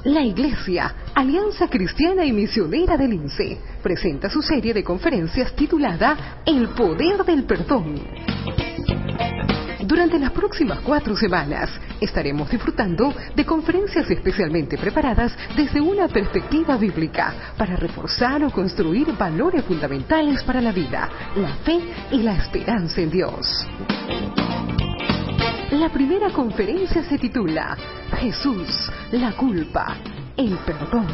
La Iglesia, Alianza Cristiana y Misionera del INSE, presenta su serie de conferencias titulada El Poder del Perdón. Durante las próximas 4 semanas estaremos disfrutando de conferencias especialmente preparadas desde una perspectiva bíblica para reforzar o construir valores fundamentales para la vida, la fe y la esperanza en Dios. La primera conferencia se titula Jesús, la culpa, el perdón.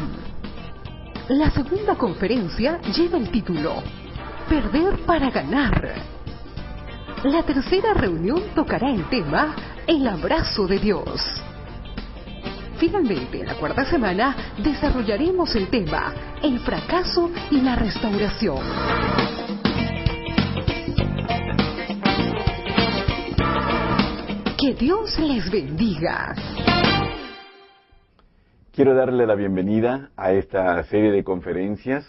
La segunda conferencia lleva el título Perder para ganar. La tercera reunión tocará el tema El abrazo de Dios. Finalmente, en la 4ª semana, desarrollaremos el tema El fracaso y la restauración. Que Dios les bendiga. Quiero darle la bienvenida a esta serie de conferencias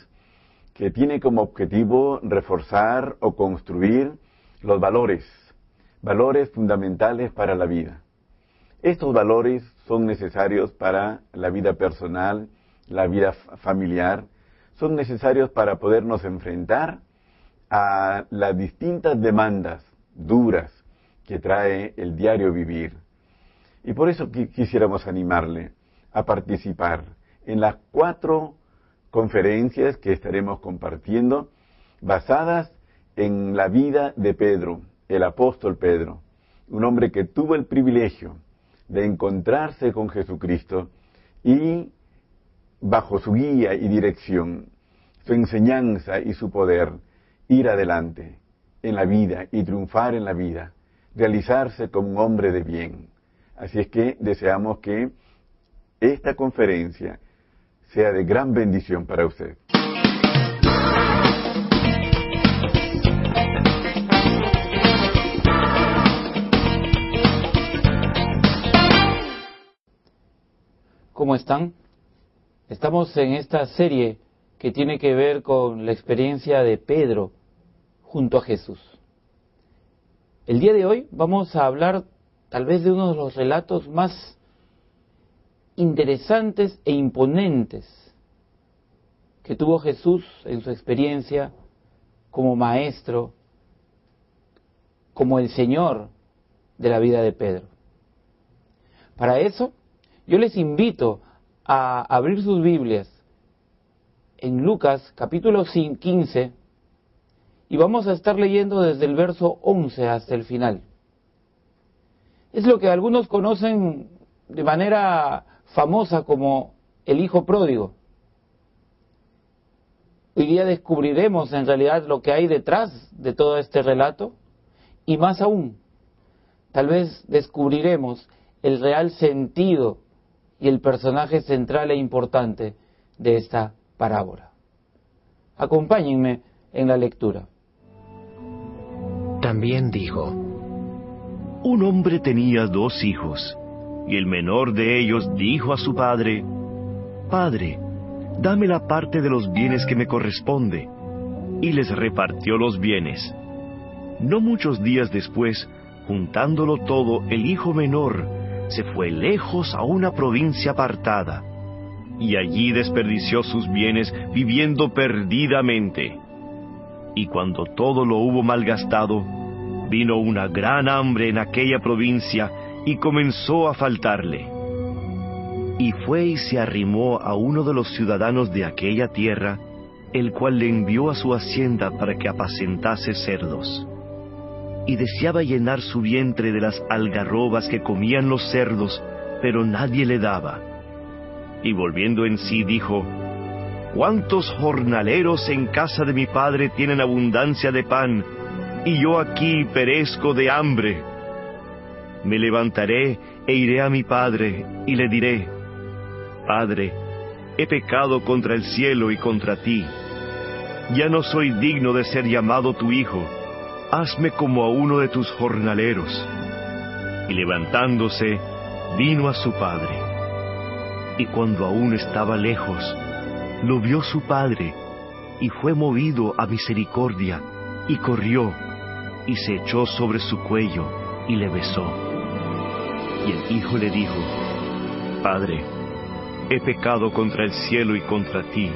que tiene como objetivo reforzar o construir los valores fundamentales para la vida. Estos valores son necesarios para la vida personal, la vida familiar, son necesarios para podernos enfrentar a las distintas demandas duras que trae el diario vivir. Y por eso quisiéramos animarle a participar en las 4 conferencias que estaremos compartiendo, basadas en la vida de Pedro, el apóstol Pedro, un hombre que tuvo el privilegio de encontrarse con Jesucristo y bajo su guía y dirección, su enseñanza y su poder, ir adelante en la vida y triunfar en la vida, realizarse como un hombre de bien. Así es que deseamos que esta conferencia sea de gran bendición para usted. ¿Cómo están? Estamos en esta serie que tiene que ver con la experiencia de Pedro junto a Jesús. El día de hoy vamos a hablar tal vez de uno de los relatos más interesantes e imponentes que tuvo Jesús en su experiencia como maestro, como el Señor de la vida de Pedro. Para eso, yo les invito a abrir sus Biblias en Lucas capítulo 15 y vamos a estar leyendo desde el verso 11 hasta el final. Es lo que algunos conocen de manera famosa como el hijo pródigo. Hoy día descubriremos en realidad lo que hay detrás de todo este relato y más aún, tal vez descubriremos el real sentido y el personaje central e importante de esta parábola. Acompáñenme en la lectura. También dijo: Un hombre tenía 2 hijos, y el menor de ellos dijo a su padre: Padre, dame la parte de los bienes que me corresponde. Y les repartió los bienes. No muchos días después, juntándolo todo, el hijo menor se fue lejos a una provincia apartada, y allí desperdició sus bienes viviendo perdidamente. Y cuando todo lo hubo malgastado, vino una gran hambre en aquella provincia y comenzó a faltarle. Y fue y se arrimó a uno de los ciudadanos de aquella tierra, el cual le envió a su hacienda para que apacentase cerdos. Y deseaba llenar su vientre de las algarrobas que comían los cerdos, pero nadie le daba. Y volviendo en sí dijo: ¿Cuántos jornaleros en casa de mi padre tienen abundancia de pan, y yo aquí perezco de hambre? Me levantaré e iré a mi padre, y le diré: Padre, he pecado contra el cielo y contra ti. Ya no soy digno de ser llamado tu hijo. Hazme como a uno de tus jornaleros. Y levantándose, vino a su padre. Y cuando aún estaba lejos, lo vio su padre, y fue movido a misericordia, y corrió, y se echó sobre su cuello, y le besó. Y el hijo le dijo: Padre, he pecado contra el cielo y contra ti,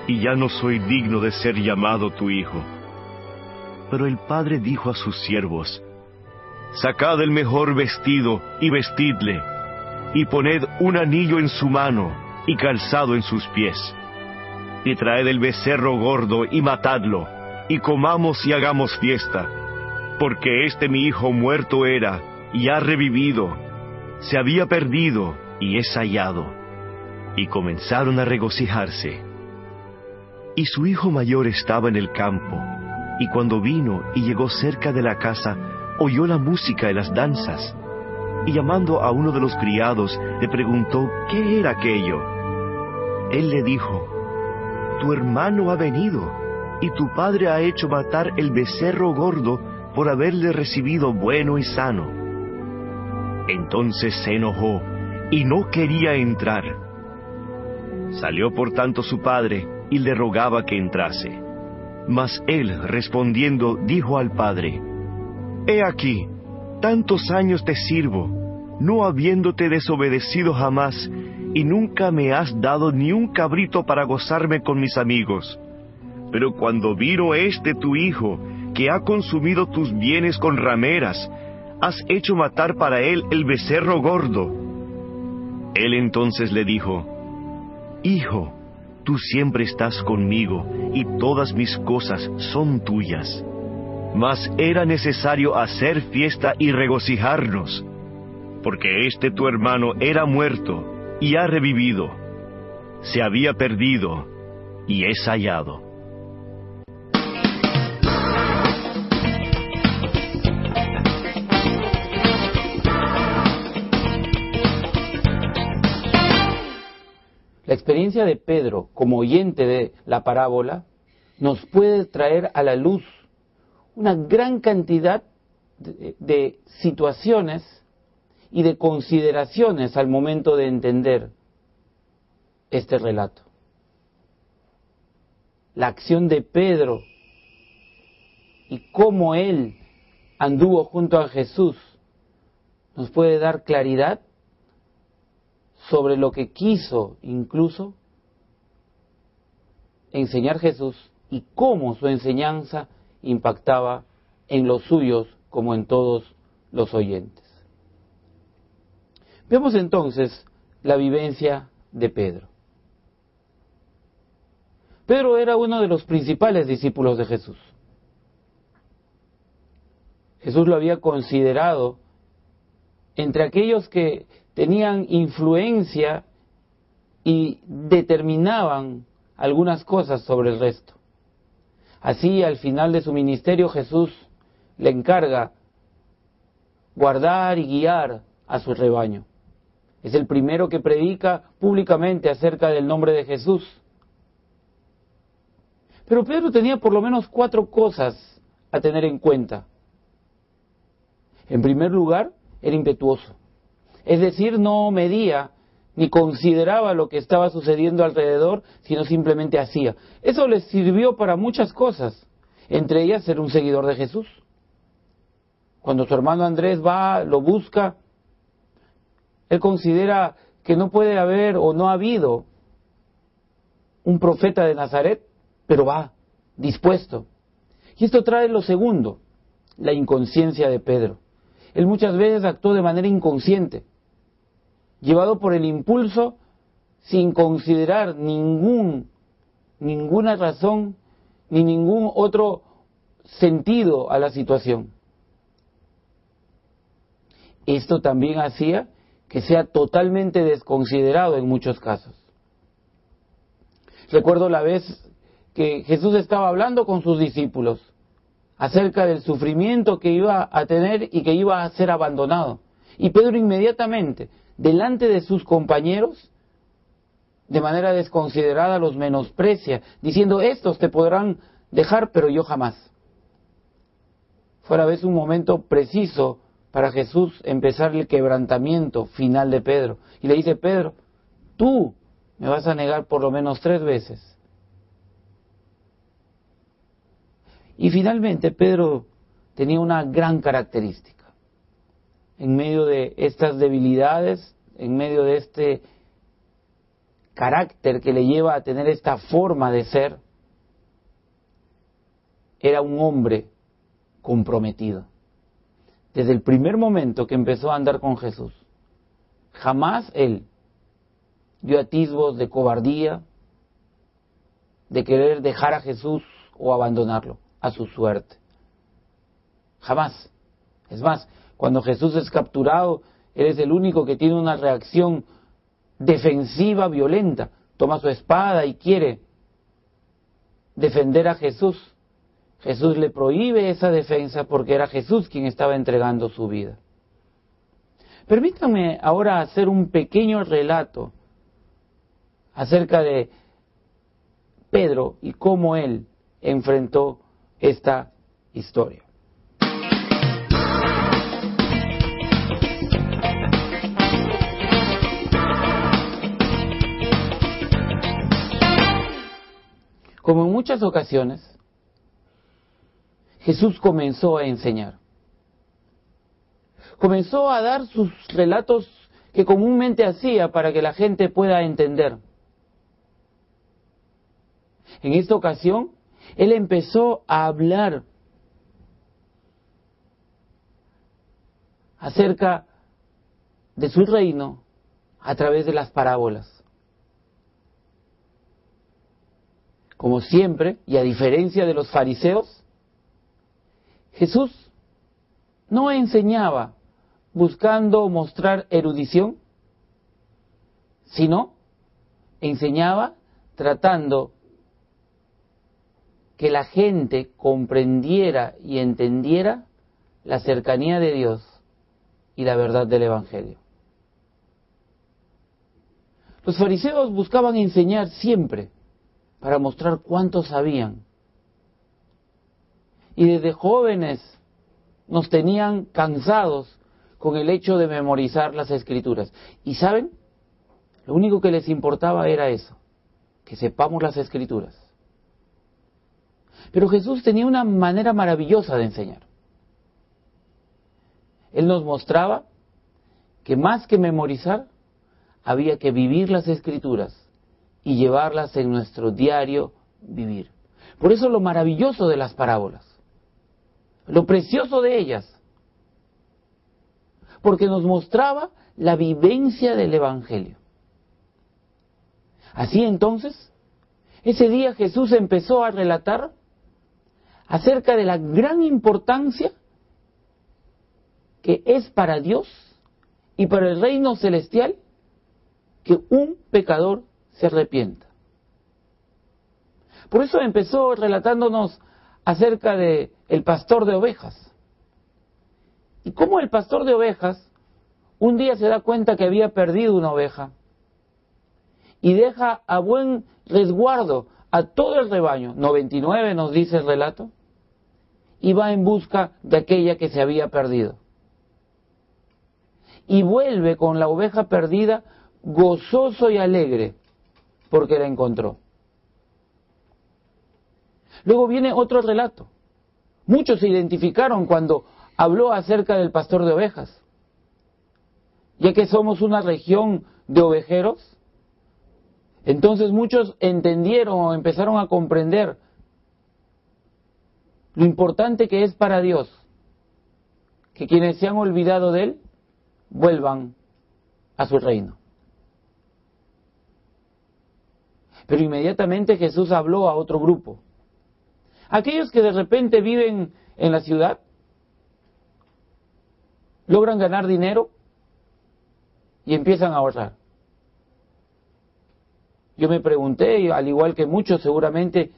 y ya no soy digno de ser llamado tu hijo. Pero el padre dijo a sus siervos: Sacad el mejor vestido y vestidle, y poned un anillo en su mano y calzado en sus pies. Y traed el becerro gordo y matadlo, y comamos y hagamos fiesta, porque este mi hijo muerto era y ha revivido, se había perdido y es hallado. Y comenzaron a regocijarse. Y su hijo mayor estaba en el campo, y cuando vino y llegó cerca de la casa, oyó la música y las danzas, y llamando a uno de los criados, le preguntó qué era aquello. Él le dijo: Tu hermano ha venido, y tu padre ha hecho matar el becerro gordo por haberle recibido bueno y sano. Entonces se enojó, y no quería entrar. Salió por tanto su padre, y le rogaba que entrase. Mas él, respondiendo, dijo al padre: He aquí, tantos años te sirvo, no habiéndote desobedecido jamás, y nunca me has dado ni un cabrito para gozarme con mis amigos. Pero cuando vino este tu hijo, que ha consumido tus bienes con rameras, has hecho matar para él el becerro gordo. Él entonces le dijo: Hijo, tú siempre estás conmigo, y todas mis cosas son tuyas. Mas era necesario hacer fiesta y regocijarnos, porque este tu hermano era muerto, y ha revivido. Se había perdido, y es hallado. La experiencia de Pedro como oyente de la parábola nos puede traer a la luz una gran cantidad de situaciones y de consideraciones al momento de entender este relato. La acción de Pedro y cómo él anduvo junto a Jesús nos puede dar claridad sobre lo que quiso incluso enseñar Jesús y cómo su enseñanza impactaba en los suyos como en todos los oyentes. Vemos entonces la vivencia de Pedro. Pedro era uno de los principales discípulos de Jesús. Jesús lo había considerado entre aquellos que tenían influencia y determinaban algunas cosas sobre el resto. Así, al final de su ministerio, Jesús le encarga guardar y guiar a su rebaño. Es el primero que predica públicamente acerca del nombre de Jesús. Pero Pedro tenía por lo menos 4 cosas a tener en cuenta. En primer lugar, era impetuoso. Es decir, no medía ni consideraba lo que estaba sucediendo alrededor, sino simplemente hacía. Eso le sirvió para muchas cosas, entre ellas ser un seguidor de Jesús. Cuando su hermano Andrés va, lo busca, él considera que no puede haber o no ha habido un profeta de Nazaret, pero va, dispuesto. Y esto trae lo segundo, la inconsciencia de Pedro. Él muchas veces actuó de manera inconsciente, llevado por el impulso, sin considerar ninguna razón, ni ningún otro sentido a la situación. Esto también hacía que sea totalmente desconsiderado en muchos casos. Recuerdo la vez que Jesús estaba hablando con sus discípulos acerca del sufrimiento que iba a tener y que iba a ser abandonado. Y Pedro inmediatamente, delante de sus compañeros, de manera desconsiderada los menosprecia, diciendo: estos te podrán dejar, pero yo jamás. Fue a la vez un momento preciso para Jesús empezar el quebrantamiento final de Pedro. Y le dice: Pedro, tú me vas a negar por lo menos 3 veces. Y finalmente Pedro tenía una gran característica. En medio de estas debilidades, en medio de este carácter que le lleva a tener esta forma de ser, era un hombre comprometido. Desde el primer momento que empezó a andar con Jesús, jamás él dio atisbos de cobardía, de querer dejar a Jesús o abandonarlo a su suerte. Jamás. Es más, cuando Jesús es capturado, él es el único que tiene una reacción defensiva, violenta. Toma su espada y quiere defender a Jesús. Jesús le prohíbe esa defensa porque era Jesús quien estaba entregando su vida. Permítanme ahora hacer un pequeño relato acerca de Pedro y cómo él enfrentó esta historia. Como en muchas ocasiones, Jesús comenzó a enseñar. Comenzó a dar sus relatos que comúnmente hacía para que la gente pueda entender. En esta ocasión, él empezó a hablar acerca de su reino a través de las parábolas. Como siempre, y a diferencia de los fariseos, Jesús no enseñaba buscando mostrar erudición, sino enseñaba tratando que la gente comprendiera y entendiera la cercanía de Dios y la verdad del Evangelio. Los fariseos buscaban enseñar siempre para mostrar cuánto sabían. Y desde jóvenes nos tenían cansados con el hecho de memorizar las Escrituras. ¿Y saben? Lo único que les importaba era eso, que sepamos las Escrituras. Pero Jesús tenía una manera maravillosa de enseñar. Él nos mostraba que más que memorizar, había que vivir las Escrituras y llevarlas en nuestro diario vivir. Por eso lo maravilloso de las parábolas, lo precioso de ellas, porque nos mostraba la vivencia del Evangelio. Así entonces, ese día Jesús empezó a relatar acerca de la gran importancia que es para Dios y para el reino celestial que un pecador se arrepienta. Por eso empezó relatándonos acerca de el pastor de ovejas. Y cómo el pastor de ovejas un día se da cuenta que había perdido una oveja y deja a buen resguardo a todo el rebaño, 99 nos dice el relato, y va en busca de aquella que se había perdido. Y vuelve con la oveja perdida gozoso y alegre porque la encontró. Luego viene otro relato. Muchos se identificaron cuando habló acerca del pastor de ovejas. Ya que somos una región de ovejeros, entonces muchos entendieron o empezaron a comprender lo importante que es para Dios que quienes se han olvidado de Él vuelvan a su reino. Pero inmediatamente Jesús habló a otro grupo. Aquellos que de repente viven en la ciudad, logran ganar dinero y empiezan a ahorrar. Yo me pregunté, al igual que muchos seguramente,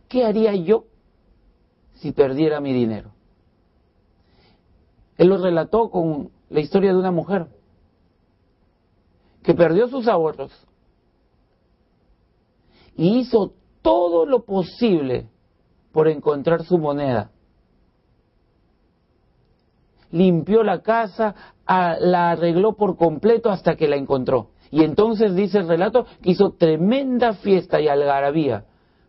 ¿qué haría yo si perdiera mi dinero? Él lo relató con la historia de una mujer que perdió sus ahorros y hizo todo lo posible por encontrar su moneda. Limpió la casa, la arregló por completo hasta que la encontró. Y entonces dice el relato que hizo tremenda fiesta y algarabía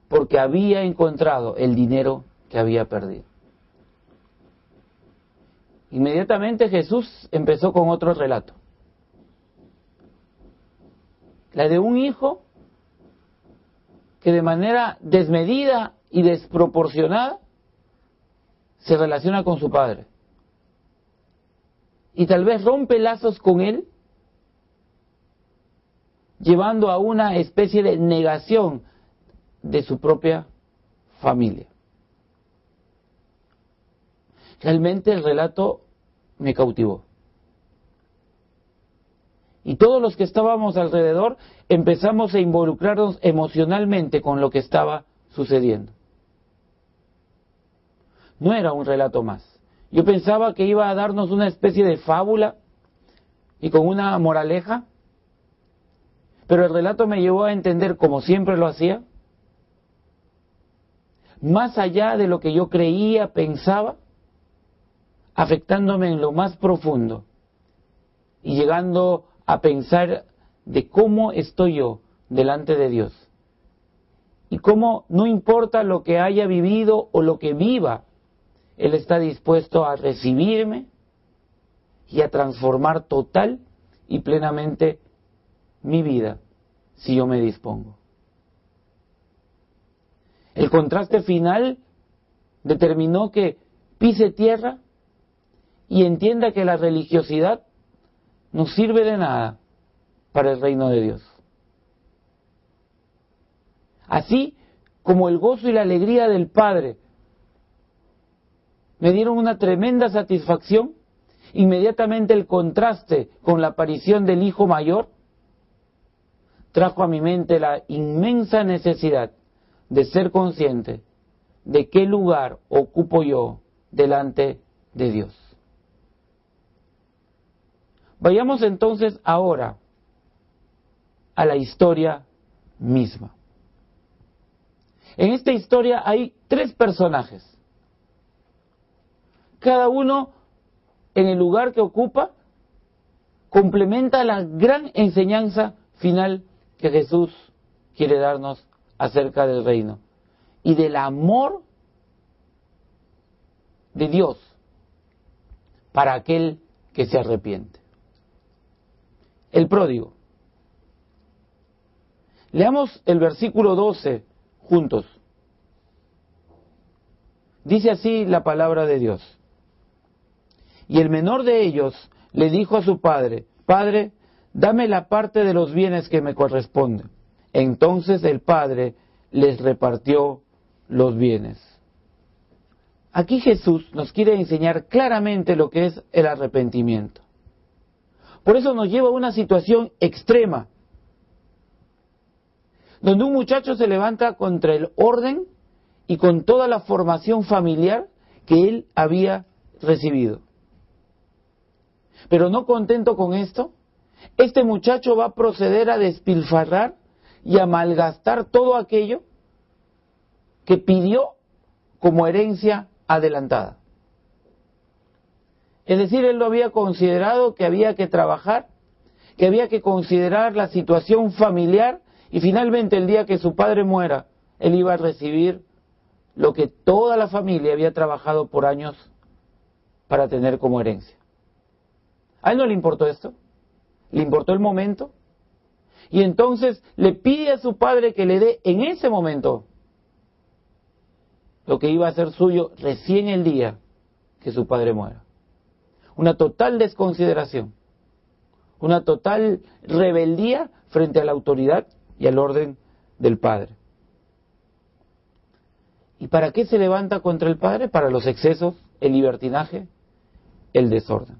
porque había encontrado el dinero que había perdido. Inmediatamente Jesús empezó con otro relato, La de un hijo que de manera desmedida y desproporcionada se relaciona con su padre. Y tal vez rompe lazos con él, llevando a una especie de negación de su propia familia. Realmente el relato me cautivó. Y todos los que estábamos alrededor empezamos a involucrarnos emocionalmente con lo que estaba sucediendo. No era un relato más. Yo pensaba que iba a darnos una especie de fábula y con una moraleja, pero el relato me llevó a entender, como siempre lo hacía, más allá de lo que yo creía, pensaba, afectándome en lo más profundo y llegando a pensar de cómo estoy yo delante de Dios y cómo no importa lo que haya vivido o lo que viva, Él está dispuesto a recibirme y a transformar total y plenamente mi vida si yo me dispongo. El contraste final determinó que pise tierra y entienda que la religiosidad no sirve de nada para el reino de Dios. Así como el gozo y la alegría del Padre me dieron una tremenda satisfacción, inmediatamente el contraste con la aparición del Hijo Mayor trajo a mi mente la inmensa necesidad de ser consciente de qué lugar ocupo yo delante de Dios. Vayamos entonces ahora a la historia misma. En esta historia hay 3 personajes. Cada uno, en el lugar que ocupa, complementa la gran enseñanza final que Jesús quiere darnos acerca del reino y del amor de Dios para aquel que se arrepiente. El pródigo. Leamos el versículo 12 juntos. Dice así la palabra de Dios. Y el menor de ellos le dijo a su padre: Padre, dame la parte de los bienes que me corresponden. Entonces el padre les repartió los bienes. Aquí Jesús nos quiere enseñar claramente lo que es el arrepentimiento. Por eso nos lleva a una situación extrema, donde un muchacho se levanta contra el orden y con toda la formación familiar que él había recibido. Pero no contento con esto, este muchacho va a proceder a despilfarrar y a malgastar todo aquello que pidió como herencia adelantada. Es decir, él lo había considerado que había que trabajar, que había que considerar la situación familiar y finalmente el día que su padre muera, él iba a recibir lo que toda la familia había trabajado por años para tener como herencia. ¿A él no le importó esto? ¿Le importó el momento? Y entonces le pide a su padre que le dé en ese momento lo que iba a ser suyo recién el día que su padre muera. Una total desconsideración, una total rebeldía frente a la autoridad y al orden del padre. ¿Y para qué se levanta contra el padre? Para los excesos, el libertinaje, el desorden.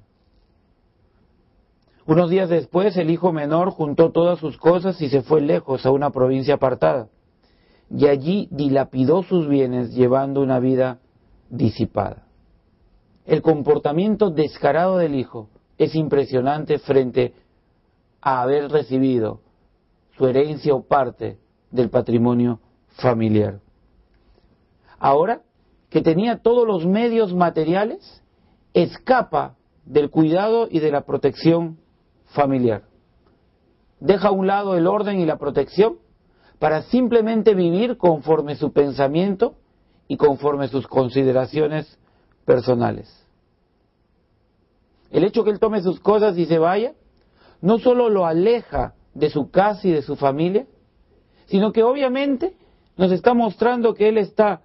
Unos días después, el hijo menor juntó todas sus cosas y se fue lejos a una provincia apartada. Y allí dilapidó sus bienes llevando una vida disipada. El comportamiento descarado del hijo es impresionante frente a haber recibido su herencia o parte del patrimonio familiar. Ahora que tenía todos los medios materiales, escapa del cuidado y de la protección familiar. Deja a un lado el orden y la protección para simplemente vivir conforme su pensamiento y conforme sus consideraciones personales. El hecho que él tome sus cosas y se vaya, no solo lo aleja de su casa y de su familia, sino que obviamente nos está mostrando que él está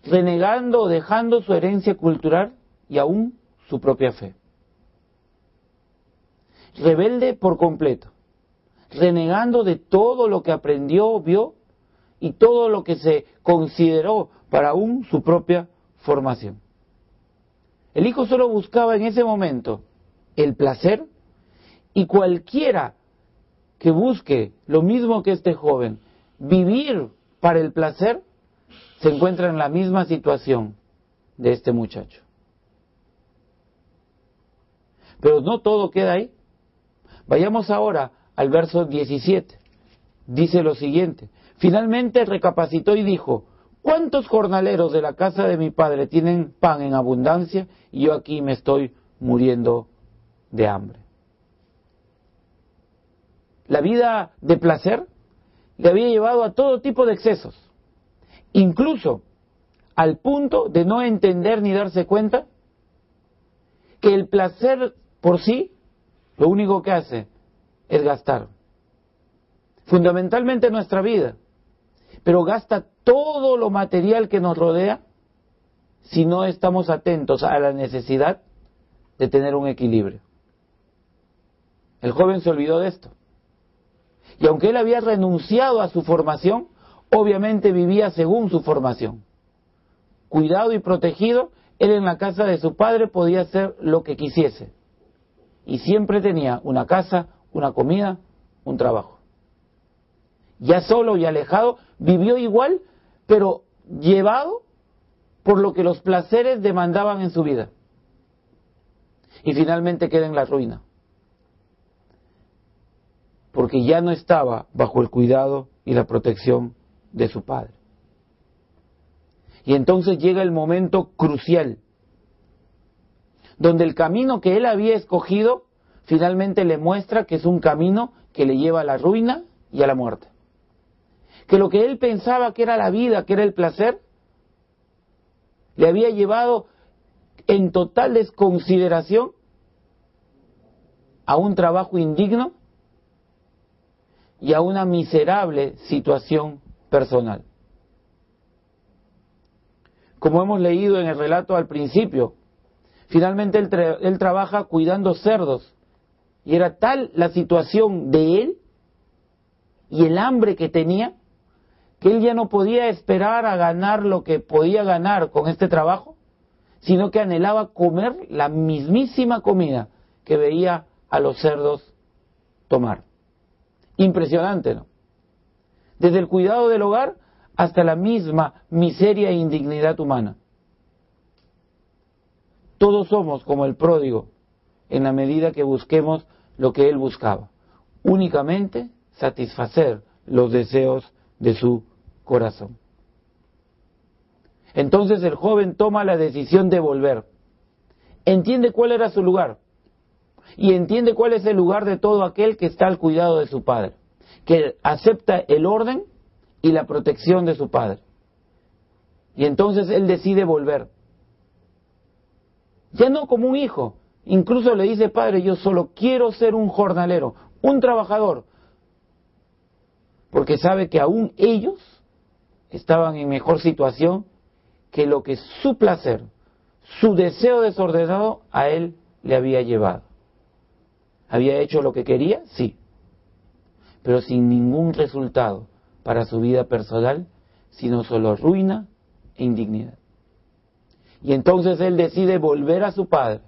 renegando o dejando su herencia cultural y aún su propia fe. Rebelde por completo, renegando de todo lo que aprendió, vio y todo lo que se consideró para aún su propia formación. El hijo solo buscaba en ese momento el placer, y cualquiera que busque lo mismo que este joven, vivir para el placer, se encuentra en la misma situación de este muchacho. Pero no todo queda ahí. Vayamos ahora al verso 17. Dice lo siguiente: finalmente recapacitó y dijo: ¿cuántos jornaleros de la casa de mi padre tienen pan en abundancia y yo aquí me estoy muriendo de hambre? La vida de placer le había llevado a todo tipo de excesos, incluso al punto de no entender ni darse cuenta que el placer por sí lo único que hace es gastar. Fundamentalmente nuestra vida, pero gasta todo lo material que nos rodea si no estamos atentos a la necesidad de tener un equilibrio. El joven se olvidó de esto. Y aunque él había renunciado a su formación, obviamente vivía según su formación. Cuidado y protegido, él en la casa de su padre podía hacer lo que quisiese. Y siempre tenía una casa, una comida, un trabajo. Ya solo y alejado, vivió igual, pero llevado por lo que los placeres demandaban en su vida. Y finalmente queda en la ruina, porque ya no estaba bajo el cuidado y la protección de su padre. Y entonces llega el momento crucial, donde el camino que él había escogido finalmente le muestra que es un camino que le lleva a la ruina y a la muerte. Que lo que él pensaba que era la vida, que era el placer, le había llevado en total desconsideración a un trabajo indigno y a una miserable situación personal. Como hemos leído en el relato al principio, finalmente él trabaja cuidando cerdos, y era tal la situación de él y el hambre que tenía, que él ya no podía esperar a ganar lo que podía ganar con este trabajo, sino que anhelaba comer la mismísima comida que veía a los cerdos tomar. Impresionante, ¿no? Desde el cuidado del hogar hasta la misma miseria e indignidad humana. Todos somos como el pródigo en la medida que busquemos lo que él buscaba, únicamente satisfacer los deseos de su corazón. Entonces el joven toma la decisión de volver. Entiende cuál era su lugar y entiende cuál es el lugar de todo aquel que está al cuidado de su padre, que acepta el orden y la protección de su padre. Y entonces él decide volver. Ya no como un hijo, incluso le dice: padre, yo solo quiero ser un jornalero, un trabajador, porque sabe que aún ellos estaban en mejor situación que lo que su placer, su deseo desordenado a él le había llevado. ¿Había hecho lo que quería? Sí, pero sin ningún resultado para su vida personal, sino solo ruina e indignidad. Y entonces él decide volver a su padre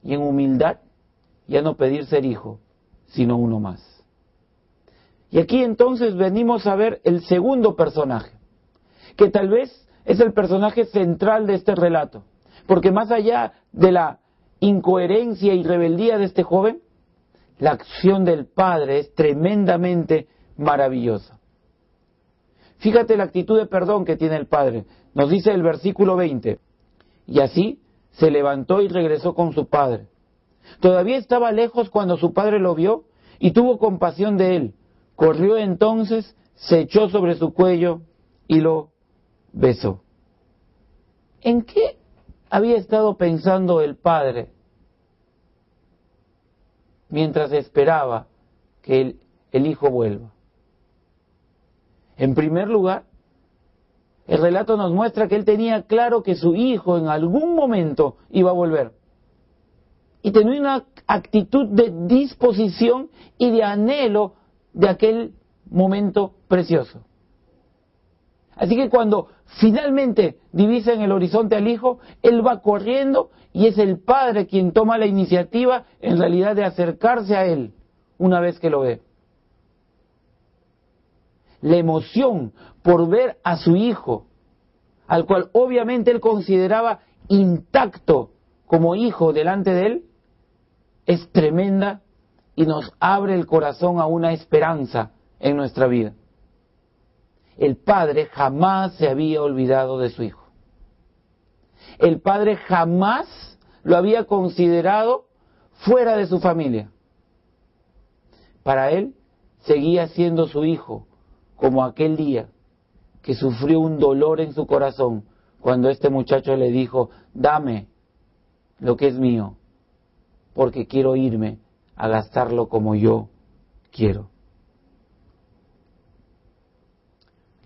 y en humildad ya no pedir ser hijo, sino uno más. Y aquí entonces venimos a ver el segundo personaje, que tal vez es el personaje central de este relato, porque más allá de la incoherencia y rebeldía de este joven, la acción del padre es tremendamente maravillosa. Fíjate la actitud de perdón que tiene el padre. Nos dice el versículo 20: y así se levantó y regresó con su padre. Todavía estaba lejos cuando su padre lo vio y tuvo compasión de él. Corrió entonces, se echó sobre su cuello y lo besó. ¿En qué había estado pensando el padre mientras esperaba que el hijo vuelva. En primer lugar, el relato nos muestra que él tenía claro que su hijo en algún momento iba a volver. Y tenía una actitud de disposición y de anhelo de aquel momento precioso. Así que cuando finalmente divisa en el horizonte al hijo, él va corriendo y es el padre quien toma la iniciativa en realidad de acercarse a él una vez que lo ve. La emoción por ver a su hijo, al cual obviamente él consideraba intacto como hijo delante de él, es tremenda y nos abre el corazón a una esperanza en nuestra vida. El padre jamás se había olvidado de su hijo. El padre jamás lo había considerado fuera de su familia. Para él seguía siendo su hijo, como aquel día que sufrió un dolor en su corazón cuando este muchacho le dijo: dame lo que es mío, porque quiero irme a gastarlo como yo quiero.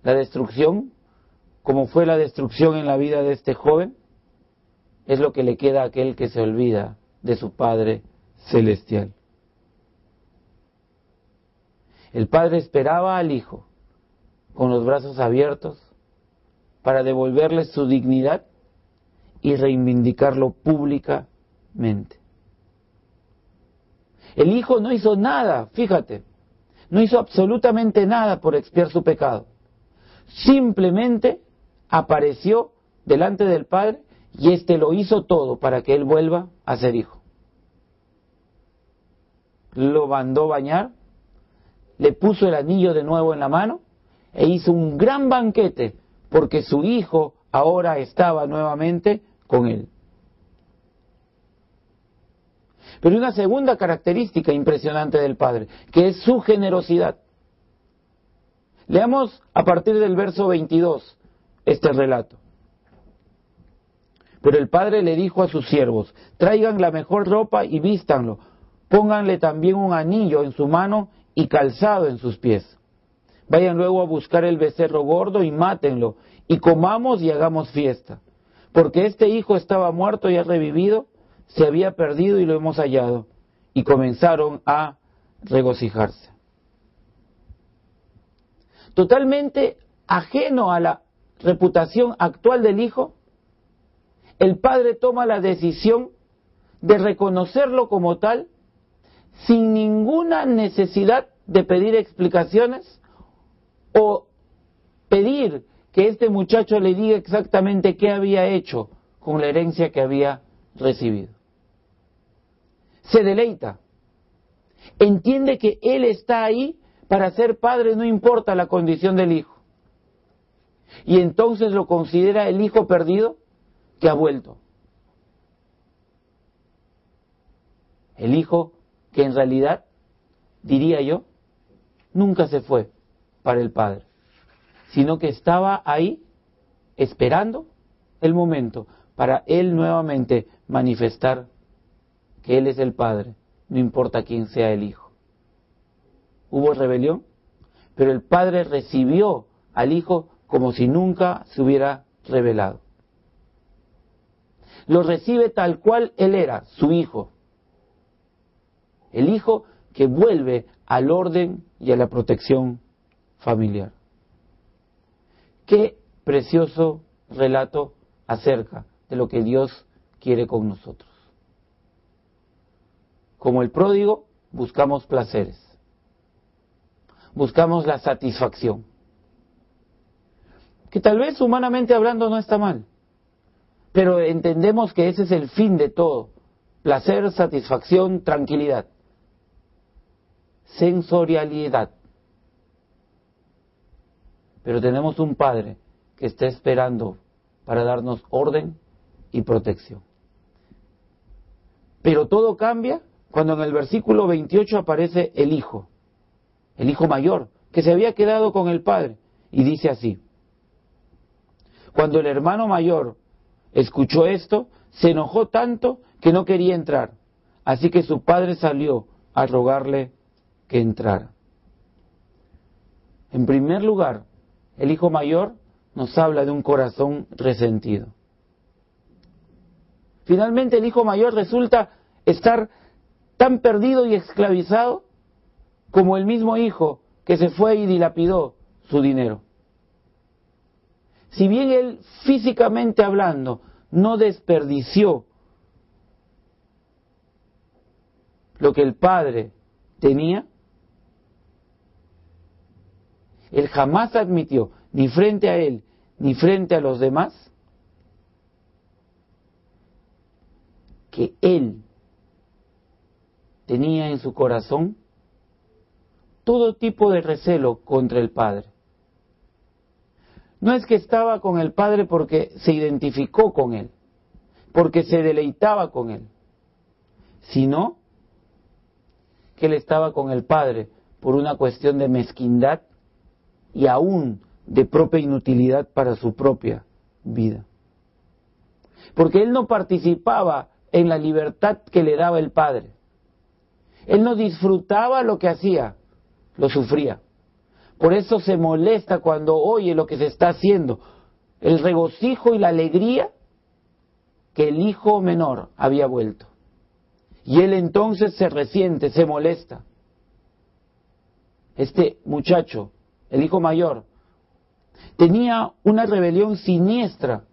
La destrucción, como fue la destrucción en la vida de este joven, es lo que le queda a aquel que se olvida de su Padre Celestial. El Padre esperaba al Hijo con los brazos abiertos para devolverle su dignidad y reivindicarlo públicamente. El Hijo no hizo nada, fíjate, no hizo absolutamente nada por expiar su pecado. Simplemente apareció delante del Padre y éste lo hizo todo para que él vuelva a ser hijo. Lo mandó bañar, le puso el anillo de nuevo en la mano e hizo un gran banquete porque su hijo ahora estaba nuevamente con él. Pero una segunda característica impresionante del Padre, que es su generosidad. Leamos a partir del verso 22 este relato. Pero el padre le dijo a sus siervos: traigan la mejor ropa y vístanlo, pónganle también un anillo en su mano y calzado en sus pies. Vayan luego a buscar el becerro gordo y mátenlo, y comamos y hagamos fiesta. Porque este hijo estaba muerto y ha revivido, se había perdido y lo hemos hallado. Y comenzaron a regocijarse. Totalmente ajeno a la reputación actual del hijo, el padre toma la decisión de reconocerlo como tal, sin ninguna necesidad de pedir explicaciones o pedir que este muchacho le diga exactamente qué había hecho con la herencia que había recibido. Se deleita, entiende que él está ahí para ser padre, no importa la condición del hijo. Y entonces lo considera el hijo perdido que ha vuelto. El hijo que en realidad, diría yo, nunca se fue para el padre, sino que estaba ahí esperando el momento para él nuevamente manifestar que él es el padre, no importa quién sea el hijo. Hubo rebelión, pero el padre recibió al hijo como si nunca se hubiera rebelado. Lo recibe tal cual él era, su hijo. El hijo que vuelve al orden y a la protección familiar. Qué precioso relato acerca de lo que Dios quiere con nosotros. Como el pródigo, buscamos placeres. Buscamos la satisfacción, que tal vez humanamente hablando no está mal, pero entendemos que ese es el fin de todo: placer, satisfacción, tranquilidad, sensorialidad. Pero tenemos un Padre que está esperando para darnos orden y protección. Pero todo cambia cuando en el versículo 28 aparece el hijo mayor, que se había quedado con el padre, y dice así: cuando el hermano mayor escuchó esto, se enojó tanto que no quería entrar, así que su padre salió a rogarle que entrara. En primer lugar, el hijo mayor nos habla de un corazón resentido. Finalmente, el hijo mayor resulta estar tan perdido y esclavizado como el mismo hijo que se fue y dilapidó su dinero. Si bien él, físicamente hablando, no desperdició lo que el padre tenía, él jamás admitió, ni frente a él, ni frente a los demás, que él tenía en su corazón todo tipo de recelo contra el padre. No es que estaba con el padre porque se identificó con él, porque se deleitaba con él, sino que él estaba con el padre por una cuestión de mezquindad y aún de propia inutilidad para su propia vida. Porque él no participaba en la libertad que le daba el padre. Él no disfrutaba lo que hacía, lo sufría. Por eso se molesta cuando oye lo que se está haciendo, el regocijo y la alegría que el hijo menor había vuelto. Y él entonces se resiente, se molesta. Este muchacho, el hijo mayor, tenía una rebelión siniestra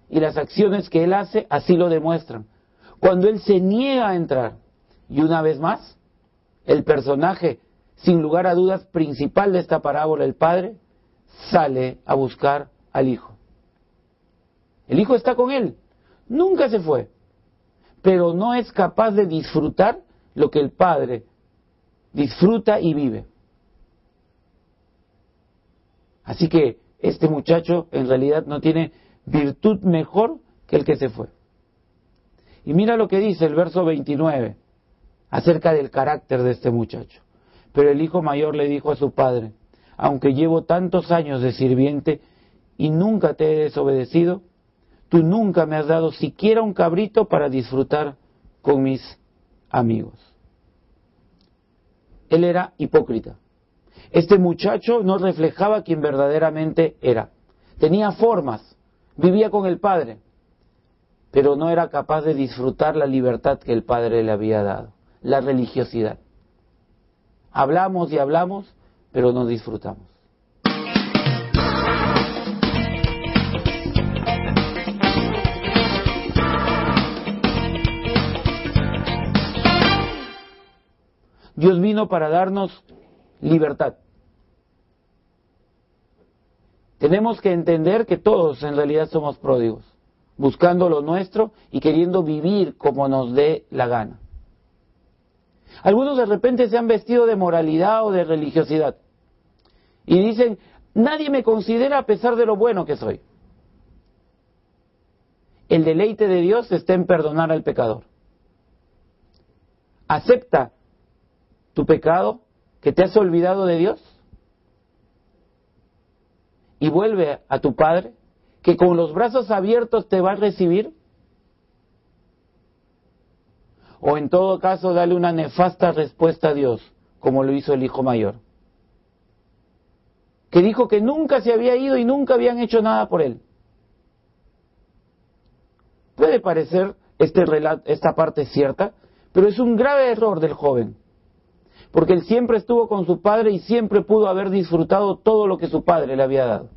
y las acciones que él hace así lo demuestran. Cuando él se niega a entrar, y una vez más, el personaje, sin lugar a dudas, principal de esta parábola, el padre, sale a buscar al hijo. El hijo está con él, nunca se fue, pero no es capaz de disfrutar lo que el padre disfruta y vive. Así que este muchacho en realidad no tiene virtud mejor que el que se fue. Y mira lo que dice el verso 29 acerca del carácter de este muchacho. Pero el hijo mayor le dijo a su padre: aunque llevo tantos años de sirviente y nunca te he desobedecido, tú nunca me has dado siquiera un cabrito para disfrutar con mis amigos. Él era hipócrita. Este muchacho no reflejaba quien verdaderamente era. Tenía formas, vivía con el padre, pero no era capaz de disfrutar la libertad que el padre le había dado, la religiosidad. Hablamos y hablamos, pero no disfrutamos. Dios vino para darnos libertad. Tenemos que entender que todos en realidad somos pródigos, buscando lo nuestro y queriendo vivir como nos dé la gana. Algunos de repente se han vestido de moralidad o de religiosidad y dicen: nadie me considera a pesar de lo bueno que soy. El deleite de Dios está en perdonar al pecador. Acepta tu pecado, que te has olvidado de Dios, y vuelve a tu Padre, que con los brazos abiertos te va a recibir. O en todo caso, dale una nefasta respuesta a Dios, como lo hizo el hijo mayor, que dijo que nunca se había ido y nunca habían hecho nada por él. Puede parecer esta parte cierta, pero es un grave error del joven, porque él siempre estuvo con su padre y siempre pudo haber disfrutado todo lo que su padre le había dado,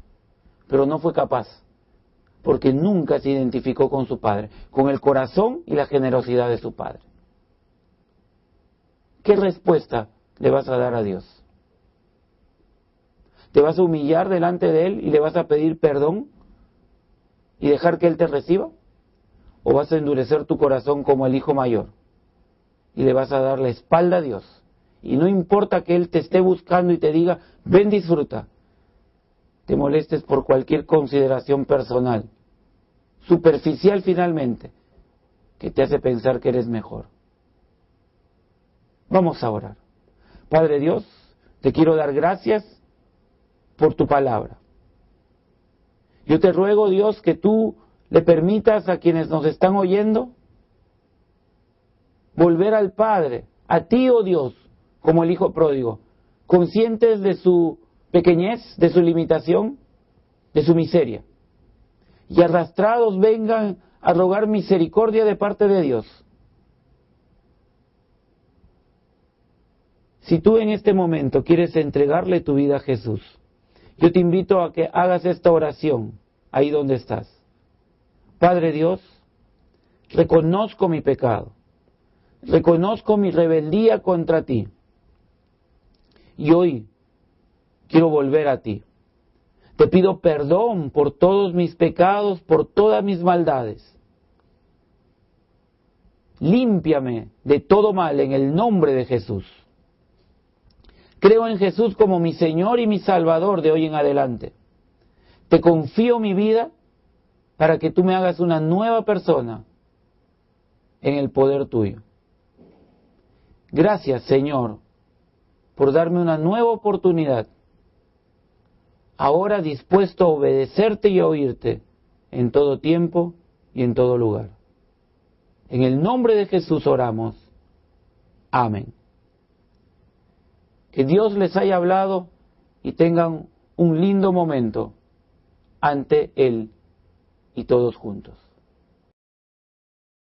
pero no fue capaz, porque nunca se identificó con su padre, con el corazón y la generosidad de su padre. ¿Qué respuesta le vas a dar a Dios? ¿Te vas a humillar delante de Él y le vas a pedir perdón y dejar que Él te reciba? ¿O vas a endurecer tu corazón como el hijo mayor y le vas a dar la espalda a Dios? Y no importa que Él te esté buscando y te diga: ven, disfruta, te molestes por cualquier consideración personal, superficial finalmente, que te hace pensar que eres mejor. Vamos a orar. Padre Dios, te quiero dar gracias por tu palabra. Yo te ruego, Dios, que tú le permitas a quienes nos están oyendo volver al Padre, a ti, oh Dios, como el hijo pródigo, conscientes de su pequeñez, de su limitación, de su miseria, y arrastrados vengan a rogar misericordia de parte de Dios. Si tú en este momento quieres entregarle tu vida a Jesús, yo te invito a que hagas esta oración ahí donde estás. Padre Dios, reconozco mi pecado, reconozco mi rebeldía contra ti, y hoy quiero volver a ti. Te pido perdón por todos mis pecados, por todas mis maldades. Límpiame de todo mal en el nombre de Jesús. Creo en Jesús como mi Señor y mi Salvador de hoy en adelante. Te confío mi vida para que tú me hagas una nueva persona en el poder tuyo. Gracias, Señor, por darme una nueva oportunidad. Ahora dispuesto a obedecerte y a oírte en todo tiempo y en todo lugar. En el nombre de Jesús oramos. Amén. Que Dios les haya hablado y tengan un lindo momento ante Él y todos juntos.